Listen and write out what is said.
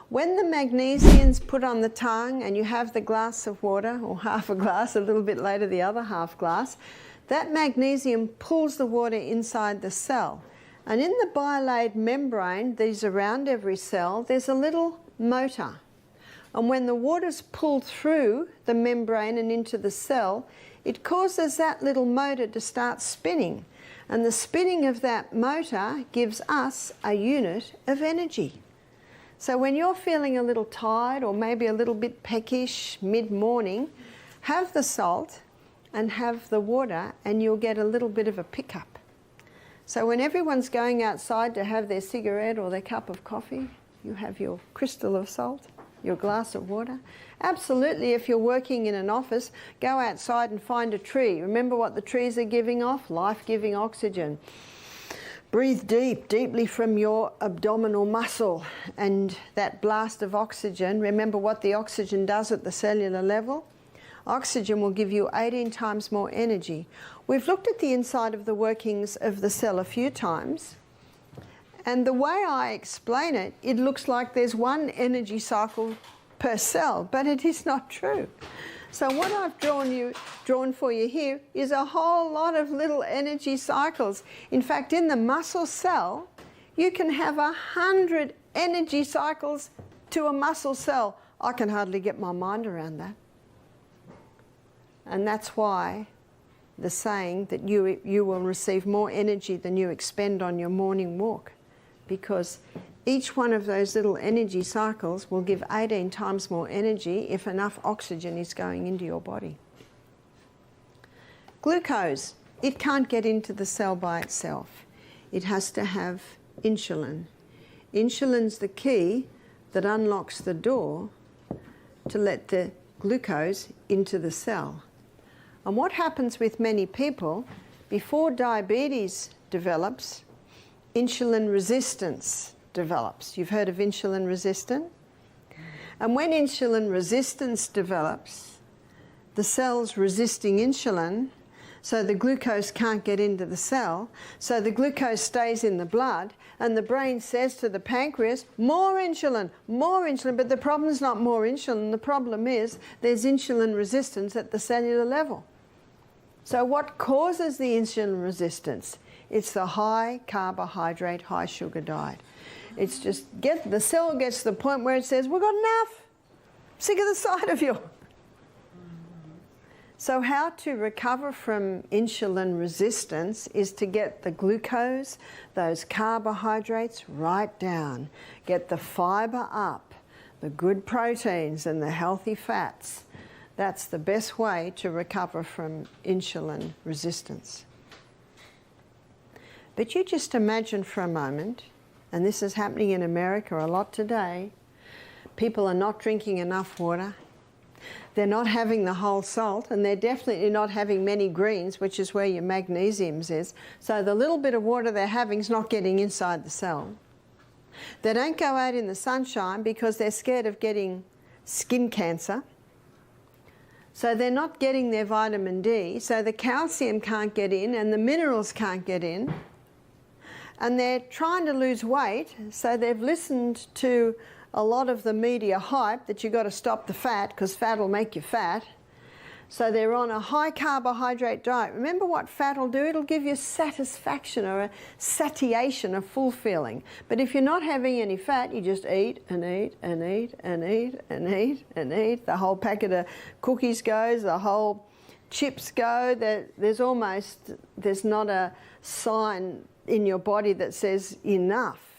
When the magnesium's put on the tongue and you have the glass of water, or half a glass, a little bit later the other half glass, that magnesium pulls the water inside the cell. And in the bilaid membrane that is around every cell, there's a little motor. And when the water's pulled through the membrane and into the cell, it causes that little motor to start spinning. And the spinning of that motor gives us a unit of energy. So when you're feeling a little tired or maybe a little bit peckish mid-morning, have the salt and have the water and you'll get a little bit of a pickup. So when everyone's going outside to have their cigarette or their cup of coffee, you have your crystal of salt, your glass of water. Absolutely, if you're working in an office, go outside and find a tree. Remember what the trees are giving off? Life-giving oxygen. Breathe deeply from your abdominal muscle, and that blast of oxygen, remember what the oxygen does at the cellular level? Oxygen will give you 18 times more energy. We've looked at the inside of the workings of the cell a few times, and the way I explain it, it looks like there's one energy cycle per cell, but it is not true. So what I've drawn for you here is a whole lot of little energy cycles. In fact, in the muscle cell, you can have 100 energy cycles to a muscle cell. I can hardly get my mind around that. And that's why the saying that you will receive more energy than you expend on your morning walk, because each one of those little energy cycles will give 18 times more energy if enough oxygen is going into your body. Glucose, it can't get into the cell by itself. It has to have insulin. Insulin's the key that unlocks the door to let the glucose into the cell. And what happens with many people, before diabetes develops, insulin resistance develops. You've heard of insulin resistance? And when insulin resistance develops, the cell's resisting insulin, so the glucose can't get into the cell, so the glucose stays in the blood, and the brain says to the pancreas, more insulin, but the problem's not more insulin, the problem is there's insulin resistance at the cellular level. So what causes the insulin resistance? It's the high carbohydrate, high sugar diet. It's just the cell gets to the point where it says, we've got enough. Sick of the sight of you. So how to recover from insulin resistance is to get the glucose, those carbohydrates, right down. Get the fiber up, the good proteins and the healthy fats. That's the best way to recover from insulin resistance. But you just imagine for a moment, and this is happening in America a lot today, people are not drinking enough water, they're not having the whole salt, and they're definitely not having many greens, which is where your magnesiums is. So the little bit of water they're having is not getting inside the cell. They don't go out in the sunshine because they're scared of getting skin cancer. So they're not getting their vitamin D, so the calcium can't get in and the minerals can't get in. And they're trying to lose weight, so they've listened to a lot of the media hype that you've got to stop the fat because fat will make you fat. So they're on a high carbohydrate diet. Remember what fat will do? It'll give you satisfaction or a satiation, a full feeling. But if you're not having any fat, you just eat and eat and eat and eat and eat and eat. The whole packet of cookies goes, the whole chips go. There's not a sign in your body that says enough.